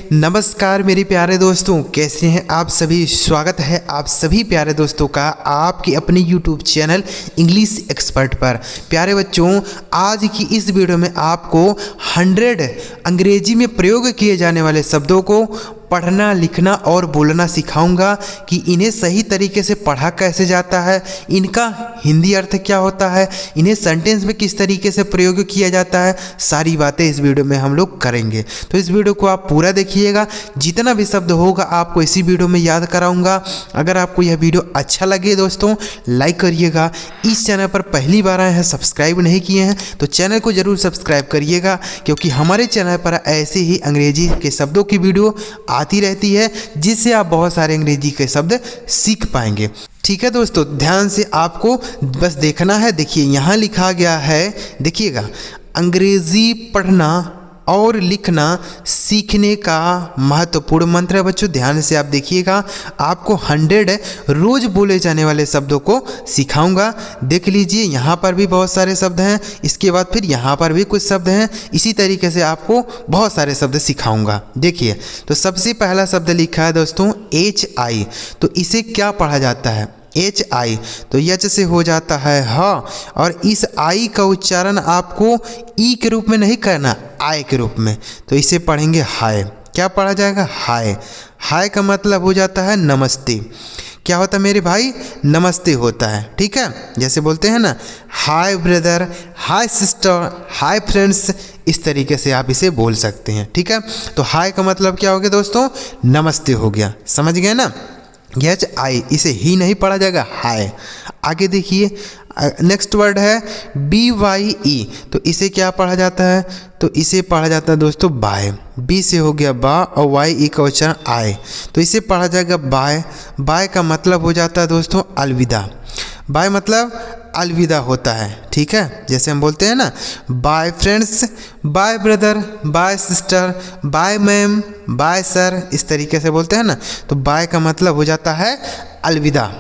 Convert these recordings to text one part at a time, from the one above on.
नमस्कार मेरे प्यारे दोस्तों, कैसे हैं आप सभी। स्वागत है आप सभी प्यारे दोस्तों का आपके अपने YouTube चैनल इंग्लिश एक्सपर्ट पर। प्यारे बच्चों, आज की इस वीडियो में आपको 100 अंग्रेजी में प्रयोग किए जाने वाले शब्दों को पढ़ना, लिखना और बोलना सिखाऊंगा कि इन्हें सही तरीके से पढ़ा कैसे जाता है, इनका हिंदी अर्थ क्या होता है, इन्हें सेंटेंस में किस तरीके से प्रयोग किया जाता है। सारी बातें इस वीडियो में हम लोग करेंगे, तो इस वीडियो को आप पूरा देखिएगा। जितना भी शब्द होगा आपको इसी वीडियो में याद कराऊंगा। अगर आपको यह वीडियो अच्छा लगे दोस्तों, लाइक करिएगा। इस चैनल पर पहली बार आए हैं, सब्सक्राइब नहीं किए हैं तो चैनल को ज़रूर सब्सक्राइब करिएगा, क्योंकि हमारे चैनल पर ऐसे ही अंग्रेजी के शब्दों की वीडियो आती रहती है, जिससे आप बहुत सारे अंग्रेजी के शब्द सीख पाएंगे। ठीक है दोस्तों, ध्यान से आपको बस देखना है। देखिए यहाँ लिखा गया है, देखिएगा, अंग्रेजी पढ़ना और लिखना सीखने का महत्वपूर्ण मंत्र है। बच्चों ध्यान से आप देखिएगा, आपको 100 रोज बोले जाने वाले शब्दों को सिखाऊंगा। देख लीजिए, यहाँ पर भी बहुत सारे शब्द हैं, इसके बाद फिर यहाँ पर भी कुछ शब्द हैं। इसी तरीके से आपको बहुत सारे शब्द सिखाऊंगा। देखिए, तो सबसे पहला शब्द लिखा है दोस्तों HI। तो इसे क्या पढ़ा जाता है? HI तो यच से हो जाता है ह, और इस आई का उच्चारण आपको ई के रूप में नहीं करना, आय के रूप में। तो इसे पढ़ेंगे हाय। क्या पढ़ा जाएगा? हाय। हाय का मतलब हो जाता है नमस्ते। क्या होता है मेरे भाई? नमस्ते होता है। ठीक है, जैसे बोलते हैं ना, हाय ब्रदर, हाय सिस्टर, हाय फ्रेंड्स, इस तरीके से आप इसे बोल सकते हैं। ठीक है, तो हाय का मतलब क्या हो गया दोस्तों? नमस्ते हो गया। समझ गए ना? HI, इसे ही नहीं पढ़ा जाएगा, हाय। आगे देखिए, नेक्स्ट वर्ड है BYE। तो इसे क्या पढ़ा जाता है? तो इसे पढ़ा जाता है दोस्तों बाय। बी से हो गया बा और YE का उच्चारण आय, तो इसे पढ़ा जाएगा बाय। बाय का मतलब हो जाता है दोस्तों अलविदा। बाय मतलब अलविदा होता है। ठीक है, जैसे हम बोलते हैं ना, bye friends, bye brother, bye sister, bye ma'am, bye sir, इस तरीके से बोलते हैं ना। तो बाय का मतलब हो जाता है अलविदा।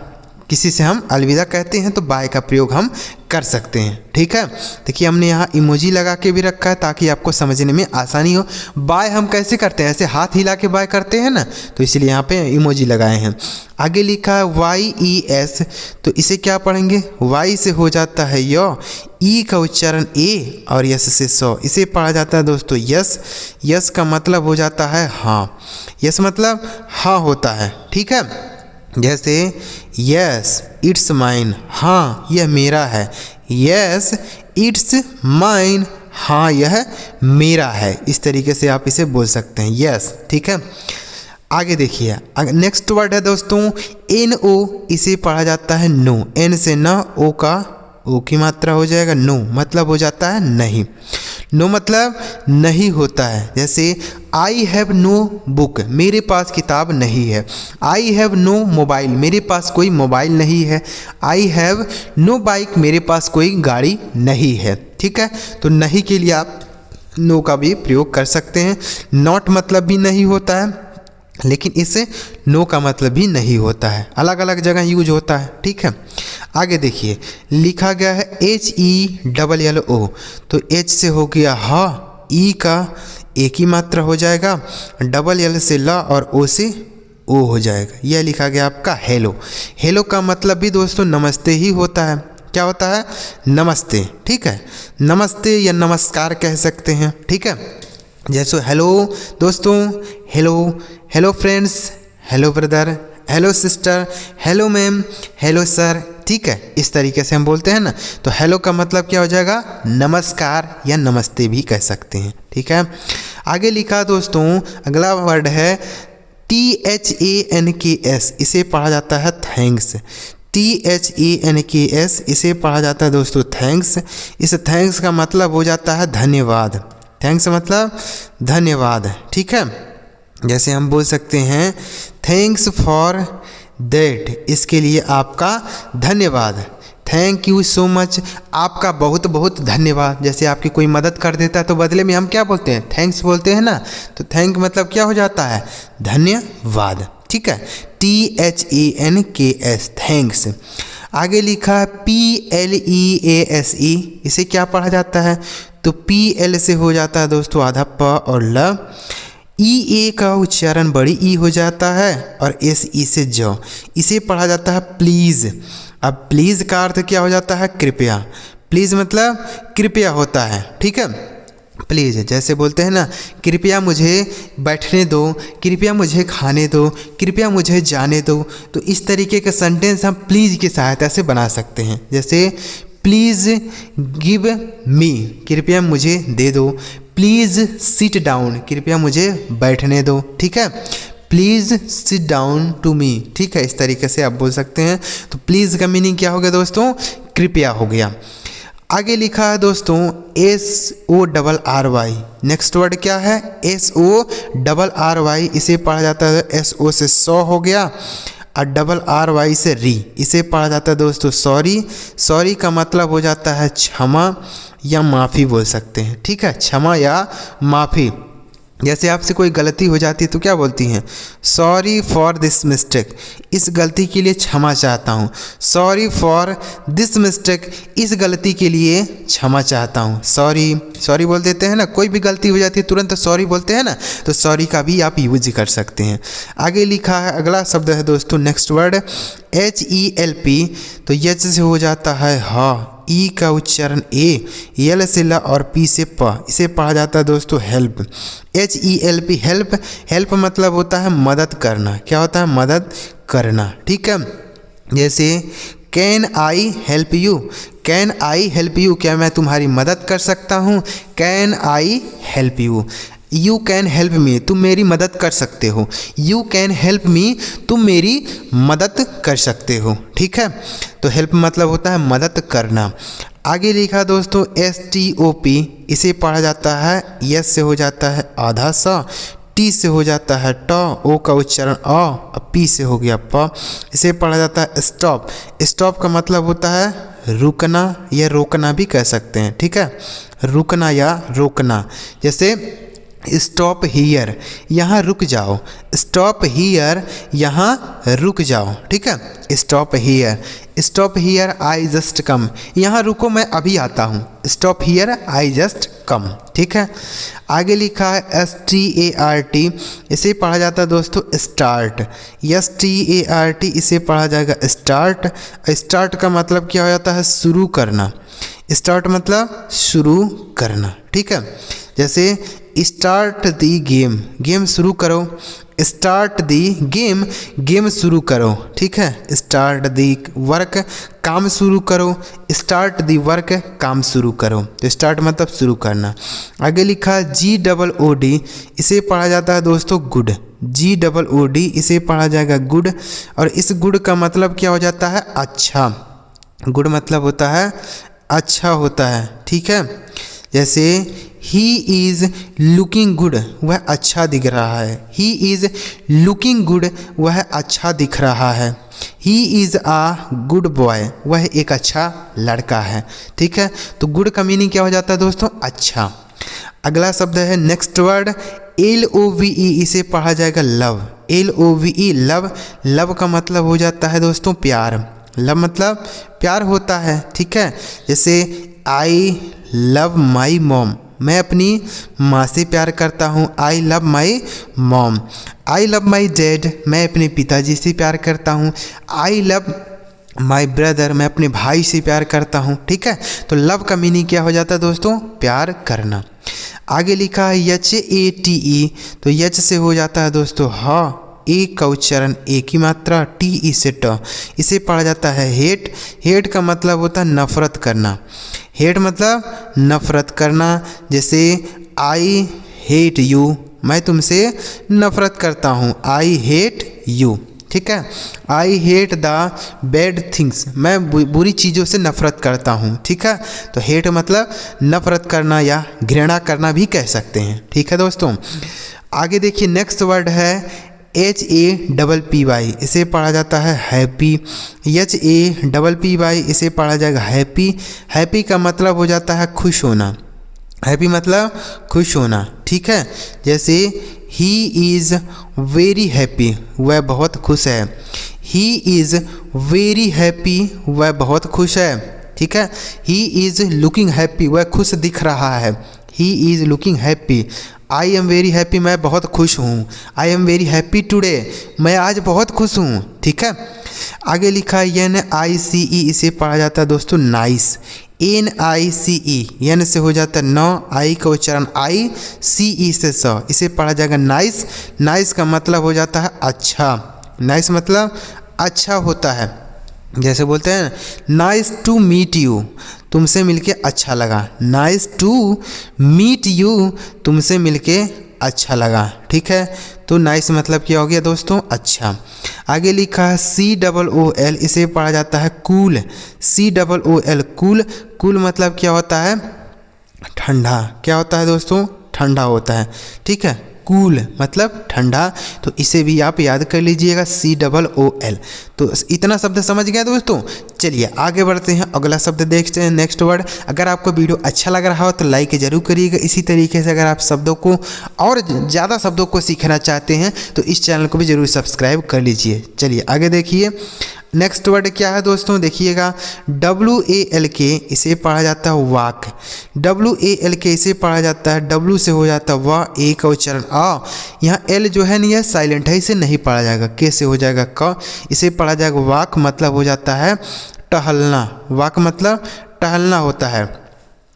किसी से हम अलविदा कहते हैं तो बाय का प्रयोग हम कर सकते हैं। ठीक है, देखिए हमने यहाँ इमोजी लगा के भी रखा है ताकि आपको समझने में आसानी हो। बाय हम कैसे करते हैं? ऐसे हाथ हिला के बाय करते हैं ना, तो इसलिए यहाँ पे इमोजी लगाए हैं। आगे लिखा है YES। तो इसे क्या पढ़ेंगे? Y से हो जाता है यो, ई का उच्चारण ए और यस से सो, इसे पढ़ा जाता है दोस्तों यस। यस का मतलब हो जाता है हाँ। यस मतलब हाँ होता है। ठीक है, जैसे यस इट्स माइन, हाँ यह मेरा है। यस इट्स माइन, हाँ यह मेरा है। इस तरीके से आप इसे बोल सकते हैं यस। ठीक है, आगे देखिए, नेक्स्ट वर्ड है दोस्तों NO। इसे पढ़ा जाता है नो। N से न, ओ का ओ की मात्रा हो जाएगा नो, मतलब हो जाता है नहीं। नो मतलब नहीं होता है। जैसे आई हैव नो बुक, मेरे पास किताब नहीं है। आई हैव नो मोबाइल, मेरे पास कोई मोबाइल नहीं है। आई हैव नो बाइक, मेरे पास कोई गाड़ी नहीं है। ठीक है, तो नहीं के लिए आप नो का भी प्रयोग कर सकते हैं। नॉट मतलब भी नहीं होता है, लेकिन इससे नो का मतलब भी नहीं होता है, अलग अलग जगह यूज होता है। ठीक है, आगे देखिए, लिखा गया है HELLO। तो H से हो गया ह, ई का एक ही मात्रा हो जाएगा, डबल L से ल और O से ओ हो जाएगा। यह लिखा गया आपका हेलो। हेलो का मतलब भी दोस्तों नमस्ते ही होता है। क्या होता है? नमस्ते। ठीक है, नमस्ते या नमस्कार कह सकते हैं। ठीक है, जैसे हेलो दोस्तों, hello, hello friends, hello brother, hello sister, hello ma'am, hello sir. ठीक है, इस तरीके से हम बोलते हैं ना। तो हेलो का मतलब क्या हो जाएगा? नमस्कार या नमस्ते भी कह सकते हैं। ठीक है, आगे लिखा दोस्तों, अगला वर्ड है THANKS। इसे पढ़ा जाता है थैंक्स। THANKS, इसे पढ़ा जाता है दोस्तों थैंक्स। इस थैंक्स का मतलब हो जाता है धन्यवाद। थैंक्स मतलब धन्यवाद। ठीक है, जैसे हम बोल सकते हैं थैंक्स फॉर दैट, इसके लिए आपका धन्यवाद। थैंक यू सो मच, आपका बहुत बहुत धन्यवाद। जैसे आपकी कोई मदद कर देता है तो बदले में हम क्या बोलते हैं? थैंक्स बोलते हैं ना। तो थैंक मतलब क्या हो जाता है? धन्यवाद। ठीक है, THANKS, थैंक्स। आगे लिखा है PLEASE। इसे क्या पढ़ा जाता है? तो PL से हो जाता है दोस्तों आधा प और ल, ई ए का उच्चारण बड़ी ई हो जाता है और एस ई से ज, इसे पढ़ा जाता है प्लीज़। अब प्लीज़ का अर्थ क्या हो जाता है? कृपया। प्लीज़ मतलब कृपया होता है, ठीक है। प्लीज़ जैसे बोलते हैं ना, कृपया मुझे बैठने दो, कृपया मुझे खाने दो, कृपया मुझे जाने दो। तो इस तरीके का सेंटेंस हम प्लीज़ की सहायता से बना सकते हैं। जैसे प्लीज़ गिव मी, कृपया मुझे दे दो। प्लीज़ सिट डाउन, कृपया मुझे बैठने दो, ठीक है। Please sit down to me, ठीक है। इस तरीके से आप बोल सकते हैं। तो प्लीज़ का मीनिंग क्या हो गया दोस्तों? कृपया हो गया। आगे लिखा है दोस्तों SORRY। नेक्स्ट वर्ड क्या है? SORRY, इसे पढ़ा जाता है SO से सौ हो गया और RRY से री, इसे पढ़ा जाता है दोस्तों सॉरी। सॉरी का मतलब हो जाता है क्षमा या माफ़ी बोल सकते हैं, ठीक है। क्षमा या माफ़ी। जैसे आपसे कोई गलती हो जाती है तो क्या बोलती हैं? सॉरी फॉर दिस मिस्टेक, इस गलती के लिए क्षमा चाहता हूँ। सॉरी फॉर दिस मिस्टेक, इस गलती के लिए क्षमा चाहता हूँ। सॉरी सॉरी बोल देते हैं ना, कोई भी गलती हो जाती है तुरंत सॉरी बोलते हैं ना, तो सॉरी का भी आप यूज कर सकते हैं। आगे लिखा है, अगला शब्द है दोस्तों नेक्स्ट वर्ड HELP। तो एच से हो जाता है हा, ई का उच्चारण ए, एल से ल और पी से प, इसे पढ़ा जाता है दोस्तों हेल्प। HELP, help. हेल्प मतलब होता है मदद करना। क्या होता है? मदद करना, ठीक है। जैसे can I help you, can I help you, क्या मैं तुम्हारी मदद कर सकता हूँ? Can I help you. You can help me, तुम मेरी मदद कर सकते हो। यू कैन हेल्प मी, तुम मेरी मदद कर सकते हो, ठीक है। तो हेल्प मतलब होता है मदद करना। आगे लिखा दोस्तों STOP, इसे पढ़ा जाता है यस से हो जाता है आधा सा, टी से हो जाता है ट, ओ का उच्चारण अ, पी से हो गया प, इसे पढ़ा जाता है स्टॉप। स्टॉप का मतलब होता है रुकना या रोकना भी कह सकते हैं, ठीक है। रुकना या रोकना। जैसे स्टॉप हियर, यहाँ रुक जाओ। स्टॉप हियर, यहाँ रुक जाओ, ठीक है। Stop here, stop here I just come, यहाँ रुको मैं अभी आता हूँ। Stop here I just come, ठीक है। आगे लिखा है START, इसे पढ़ा जाता है दोस्तों स्टार्ट। START, इसे पढ़ा जाएगा स्टार्ट। स्टार्ट का मतलब क्या हो जाता है? शुरू करना। स्टार्ट मतलब शुरू करना, ठीक है। जैसे स्टार्ट दी गेम, गेम शुरू करो। स्टार्ट दी गेम, गेम शुरू करो, ठीक है। स्टार्ट दी वर्क, काम शुरू करो। स्टार्ट दी वर्क, काम शुरू करो। तो स्टार्ट मतलब शुरू करना। आगे लिखा GOOD, इसे पढ़ा जाता है दोस्तों गुड। GOOD, इसे पढ़ा जाएगा गुड। और इस गुड का मतलब क्या हो जाता है? अच्छा। गुड मतलब होता है अच्छा होता है, ठीक है। जैसे ही इज़ लुकिंग गुड, वह अच्छा दिख रहा है। ही इज़ लुकिंग गुड, वह अच्छा दिख रहा है। He is a good boy, वह एक अच्छा लड़का है, ठीक है। तो गुड का मीनिंग क्या हो जाता है दोस्तों? अच्छा। अगला शब्द है नेक्स्ट वर्ड LOVE, इसे पढ़ा जाएगा लव। LOVE, love. लव का मतलब हो जाता है दोस्तों प्यार। लव मतलब प्यार होता है, ठीक है। जैसे आई लव माई मॉम, मैं अपनी माँ से प्यार करता हूँ। I love my mom. I love my dad, मैं अपने पिताजी से प्यार करता हूँ। आई लव माई ब्रदर, मैं अपने भाई से प्यार करता हूँ, ठीक है। तो लव का मीनिंग क्या हो जाता है दोस्तों? प्यार करना। आगे लिखा है HATE, तो यच से हो जाता है दोस्तों हा, ए का उच्चारण ए की मात्रा, TE से ट, इसे पढ़ा जाता है हेट। हेट का मतलब होता है नफरत करना। हेट मतलब नफरत करना। जैसे आई हेट यू, मैं तुमसे नफरत करता हूँ। आई हेट यू, ठीक है। I hate the bad things, मैं बुरी चीज़ों से नफरत करता हूँ, ठीक है। तो हेट मतलब नफरत करना या घृणा करना भी कह सकते हैं, ठीक है दोस्तों। आगे देखिए नेक्स्ट वर्ड है HAPPY, इसे पढ़ा जाता है हैप्पी। HAPPY, इसे पढ़ा जाएगा हैप्पी। हैप्पी का मतलब हो जाता है खुश होना। हैप्पी मतलब खुश होना, ठीक है। जैसे ही इज़ वेरी हैप्पी, वह बहुत खुश है। ही इज़ वेरी हैप्पी, वह बहुत खुश है, ठीक है। ही इज़ लुकिंग हैप्पी, वह खुश दिख रहा है। He is looking happy. I am very happy, मैं बहुत खुश हूँ। I am very happy today, मैं आज बहुत खुश हूँ। ठीक है, आगे लिखा है NICE, इसे पढ़ा जाता है दोस्तों नाइस। NICE, एन से हो जाता है न, आई का उच्चारण आई, CE से स, इसे पढ़ा जाएगा नाइस। नाइस का मतलब हो जाता है अच्छा। नाइस मतलब अच्छा होता है। जैसे बोलते हैं नाइस टू मीट यू, तुमसे मिलके अच्छा लगा। नाइस टू मीट यू, तुमसे मिलके अच्छा लगा। ठीक है, तो नाइस मतलब क्या हो गया दोस्तों, अच्छा। आगे लिखा है COOL, इसे पढ़ा जाता है कूल। COOL, cool. कूल मतलब क्या होता है, ठंडा। क्या होता है दोस्तों, ठंडा होता है। ठीक है, कूल मतलब ठंडा, तो इसे भी आप याद कर लीजिएगा COOL। तो इतना शब्द समझ गए दोस्तों। चलिए आगे बढ़ते हैं, अगला शब्द देखते हैं, नेक्स्ट वर्ड। अगर आपको वीडियो अच्छा लग रहा हो तो लाइक जरूर करिएगा। इसी तरीके से अगर आप शब्दों को और ज़्यादा शब्दों को सीखना चाहते हैं तो इस चैनल को भी जरूर सब्सक्राइब कर लीजिए। चलिए आगे देखिए, नेक्स्ट वर्ड क्या है दोस्तों, देखिएगा WALK, इसे पढ़ा जाता है वाक। WALK, इसे पढ़ा जाता है, W से हो जाता है वाह, ए का उच्चारण आ। यहाँ L जो है ना, यह साइलेंट है, इसे नहीं पढ़ा जाएगा। के से हो जाएगा क, इसे पढ़ा जाएगा वाक, मतलब हो जाता है टहलना। वाक मतलब टहलना होता है।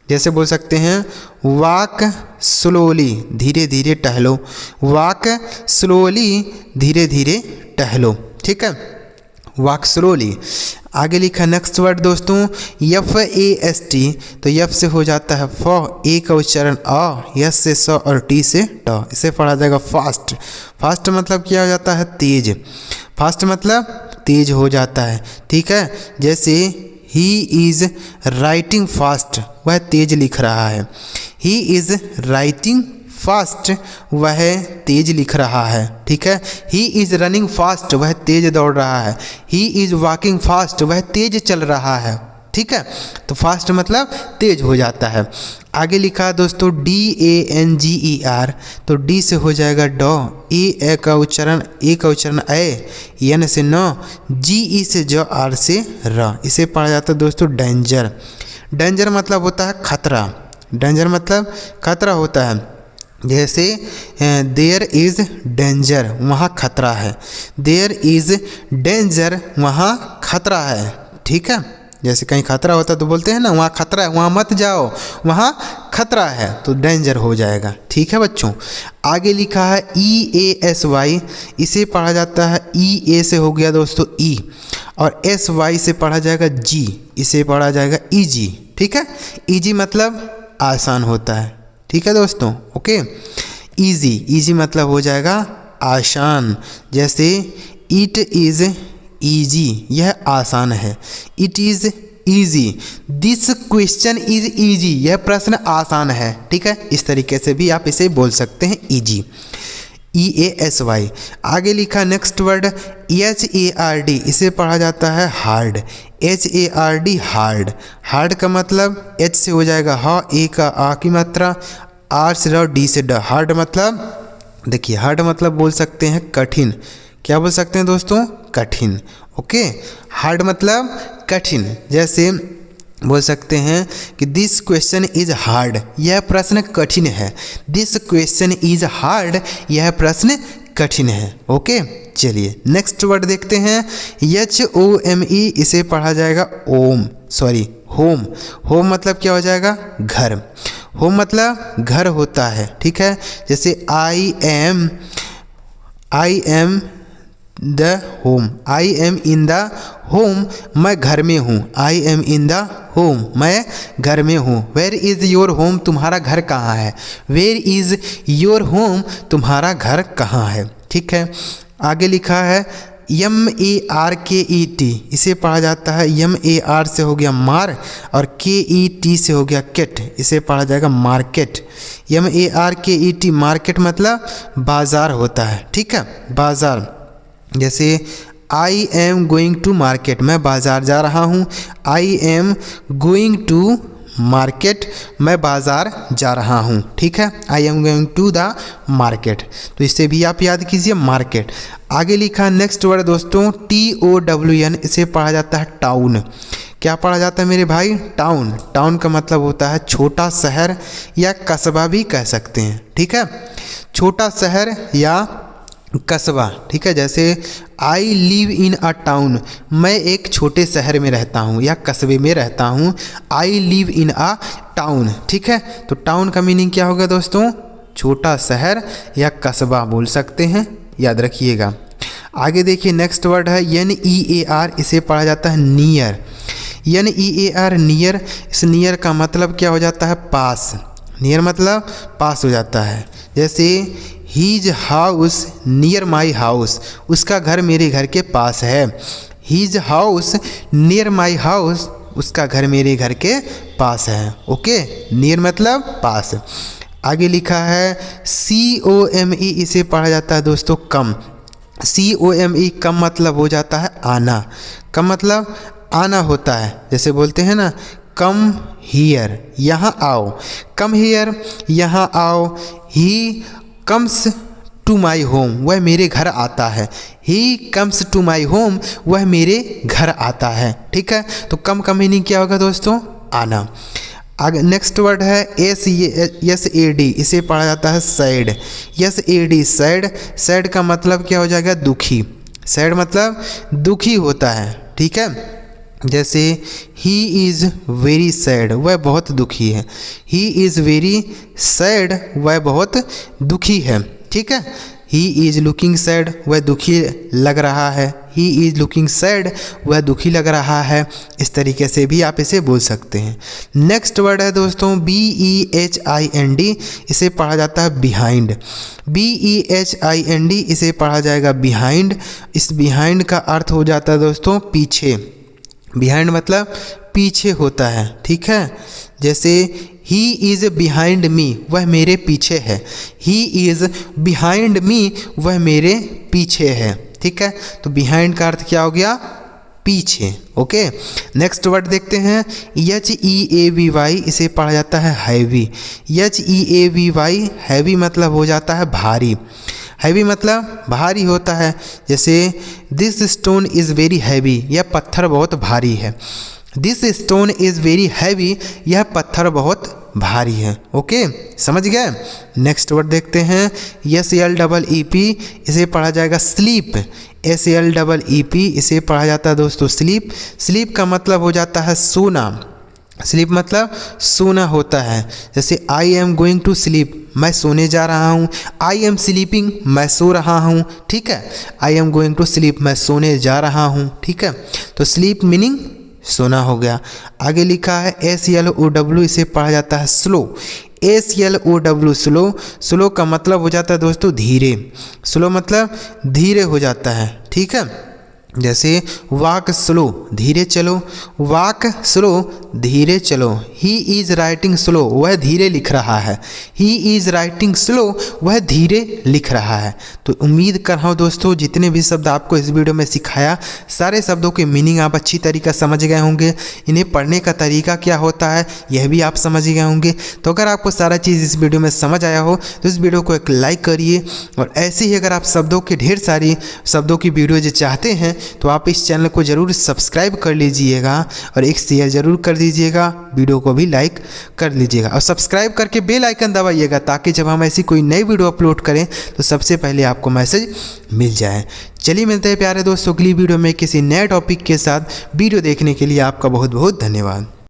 जैसे बोल सकते हैं वाक स्लोली, धीरे धीरे टहलो। वाक स्लोली, धीरे धीरे टहलो। ठीक है, वॉक स्लोली। आगे लिखा नेक्स्ट वर्ड दोस्तों FAST, तो F से हो जाता है फ, ए का उच्चारण आ, S से स और T से ट, इसे पढ़ा जाएगा फास्ट। फास्ट मतलब क्या हो जाता है, तेज। फास्ट मतलब तेज हो जाता है। ठीक है, जैसे ही इज़ राइटिंग फास्ट, वह तेज लिख रहा है। ही इज़ राइटिंग फास्ट, वह तेज लिख रहा है। ठीक है, ही इज़ रनिंग फास्ट, वह तेज दौड़ रहा है। ही इज़ वॉकिंग फास्ट, वह तेज चल रहा है। ठीक है, तो फास्ट मतलब तेज हो जाता है। आगे लिखा है दोस्तों DANGER, तो डी से हो जाएगा ड, ए का उच्चारण ए, एन से न, GE से ज, आर से र, इसे पढ़ा जाता है दोस्तों डेंजर। डेंजर मतलब होता है खतरा। डेंजर मतलब खतरा होता है। जैसे देयर इज़ डेंजर, वहाँ खतरा है। देयर इज़ डेंजर, वहाँ खतरा है। ठीक है, जैसे कहीं खतरा होता है तो बोलते हैं ना वहाँ खतरा है, वहाँ मत जाओ, वहाँ खतरा है, तो डेंजर हो जाएगा। ठीक है बच्चों, आगे लिखा है EASY, इसे पढ़ा जाता है EA से हो गया दोस्तों ई, और SY से पढ़ा जाएगा जी, इसे पढ़ा जाएगा ईजी। ठीक है, ईजी मतलब आसान होता है। ठीक है दोस्तों, ओके। ईजी, ईजी मतलब हो जाएगा आसान। जैसे इट इज़ ईजी, यह आसान है। It is easy, this question is easy, यह प्रश्न आसान है। ठीक है, इस तरीके से भी आप इसे बोल सकते हैं ईजी। EASY। आगे लिखा नेक्स्ट वर्ड HARD, इसे पढ़ा जाता है हार्ड। HARD, hard. हार्ड का मतलब H से हो जाएगा ह, ए का आ की मात्रा, आर से र, डी से ड। हार्ड मतलब देखिए, हार्ड मतलब बोल सकते हैं कठिन। क्या बोल सकते हैं दोस्तों, कठिन। ओके, हार्ड मतलब कठिन। जैसे बोल सकते हैं कि दिस क्वेश्चन इज़ हार्ड, यह प्रश्न कठिन है। दिस क्वेश्चन इज़ हार्ड, यह प्रश्न कठिन है। ओके, चलिए नेक्स्ट वर्ड देखते हैं HOME, इसे पढ़ा जाएगा होम। होम मतलब क्या हो जाएगा, घर। होम मतलब घर होता है। ठीक है, जैसे I am the home, I am in the home, मैं घर में हूँ। I M in the home, मैं घर में हूँ। वेयर इज़ योर होम, तुम्हारा घर कहाँ है। वेयर इज़ योर होम, तुम्हारा घर कहाँ है। ठीक है, आगे लिखा है MARKET, इसे पढ़ा जाता है MAR से हो गया मार, और KET से हो गया केट, इसे पढ़ा जाएगा मार्केट। MARKET, मार्केट मतलब बाज़ार होता है। ठीक है, बाज़ार। जैसे I am going to market, मैं बाज़ार जा रहा हूँ। I am going to market, मैं बाज़ार जा रहा हूँ। ठीक है, I am going to the market, तो इससे भी आप याद कीजिए मार्केट। आगे लिखा नेक्स्ट वर्ड दोस्तों TOWN, इसे पढ़ा जाता है टाउन। क्या पढ़ा जाता है मेरे भाई? टाउन। टाउन का मतलब होता है छोटा शहर या कस्बा भी कह सकते हैं, ठीक है, छोटा शहर या कस्बा, ठीक है। जैसे I live in a town, मैं एक छोटे शहर में रहता हूँ या कस्बे में रहता हूँ। I live in a town, ठीक है। तो टाउन का मीनिंग क्या होगा दोस्तों? छोटा शहर या कस्बा बोल सकते हैं, याद रखिएगा। आगे देखिए नेक्स्ट वर्ड है NEAR, इसे पढ़ा जाता है नियर। NEAR नियर, इस नियर का मतलब क्या हो जाता है? पास। नियर मतलब पास हो जाता है। जैसे his house near my house, उसका घर मेरे घर के पास है। His house near my house, उसका घर मेरे घर के पास है। ओके, नियर मतलब पास। आगे लिखा है COME, इसे पढ़ा जाता है दोस्तों कम। COME कम मतलब हो जाता है आना। कम मतलब आना होता है। जैसे बोलते हैं ना कम हियर, यहाँ आओ। कम हियर, यहाँ आओ। He comes to my home, वह मेरे घर आता है। He comes to my home, वह मेरे घर आता है, ठीक है। तो कम का मीनिंग क्या होगा दोस्तों? आना। आगे नेक्स्ट वर्ड है SAD, इसे पढ़ा जाता है सैड। SAD sad. सैड का मतलब क्या हो जाएगा? दुखी। सैड मतलब दुखी होता है, ठीक है। जैसे ही इज़ वेरी सैड, वह बहुत दुखी है। ही इज़ वेरी सैड, वह बहुत दुखी है, ठीक है। ही इज़ लुकिंग सैड, वह दुखी लग रहा है। ही इज़ लुकिंग सैड, वह दुखी लग रहा है। इस तरीके से भी आप इसे बोल सकते हैं। नेक्स्ट वर्ड है दोस्तों BEHIND, इसे पढ़ा जाता है बिहाइंड। BEHIND, इसे पढ़ा जाएगा बिहाइंड। इस बिहाइंड का अर्थ हो जाता है दोस्तों पीछे। बिहाइंड मतलब पीछे होता है, ठीक है। जैसे ही इज़ बिहाइंड मी, वह मेरे पीछे है। ही इज़ बिहाइंड मी, वह मेरे पीछे है, ठीक है। तो बिहाइंड का अर्थ क्या हो गया? पीछे। ओके, नेक्स्ट वर्ड देखते हैं HEAVY, इसे पढ़ा जाता है हैवी। HEAVY, हैवी मतलब हो जाता है भारी। हैवी मतलब भारी होता है। जैसे this stone is very heavy, यह पत्थर बहुत भारी है। This stone is very heavy, यह पत्थर बहुत भारी है। ओके, समझ गए। नेक्स्ट वर्ड देखते हैं SLEEP, इसे पढ़ा जाएगा स्लीप। SLEEP, इसे पढ़ा जाता है दोस्तों स्लीप। स्लीप का मतलब हो जाता है सोना। स्लीप मतलब सोना होता है। जैसे I am going to sleep, मैं सोने जा रहा हूँ। आई एम स्लीपिंग, मैं सो रहा हूँ, ठीक है। I am going to sleep, मैं सोने जा रहा हूँ, ठीक है। तो स्लीप मीनिंग सोना हो गया। आगे लिखा है SLOW, इसे पढ़ा जाता है स्लो। SLOW slow. स्लो का मतलब हो जाता है दोस्तों धीरे। स्लो मतलब धीरे हो जाता है, ठीक है। जैसे वॉक स्लो, धीरे चलो। वॉक स्लो, धीरे चलो। ही इज़ राइटिंग स्लो, वह धीरे लिख रहा है। ही इज़ राइटिंग स्लो, वह धीरे लिख रहा है। तो उम्मीद कर रहा हूँ दोस्तों जितने भी शब्द आपको इस वीडियो में सिखाया, सारे शब्दों के मीनिंग आप अच्छी तरीक़ा समझ गए होंगे। इन्हें पढ़ने का तरीका क्या होता है यह भी आप समझ गए होंगे। तो अगर आपको सारा चीज़ इस वीडियो में समझ आया हो तो इस वीडियो को एक लाइक करिए। और ऐसे ही अगर आप शब्दों के ढेर सारी शब्दों की वीडियो जो चाहते हैं तो आप इस चैनल को ज़रूर सब्सक्राइब कर लीजिएगा और एक शेयर ज़रूर कर दीजिएगा। वीडियो को भी लाइक कर लीजिएगा और सब्सक्राइब करके बेल आइकन दबाइएगा ताकि जब हम ऐसी कोई नई वीडियो अपलोड करें तो सबसे पहले आपको मैसेज मिल जाए। चलिए मिलते हैं प्यारे दोस्तों अगली वीडियो में किसी नए टॉपिक के साथ। वीडियो देखने के लिए आपका बहुत बहुत धन्यवाद।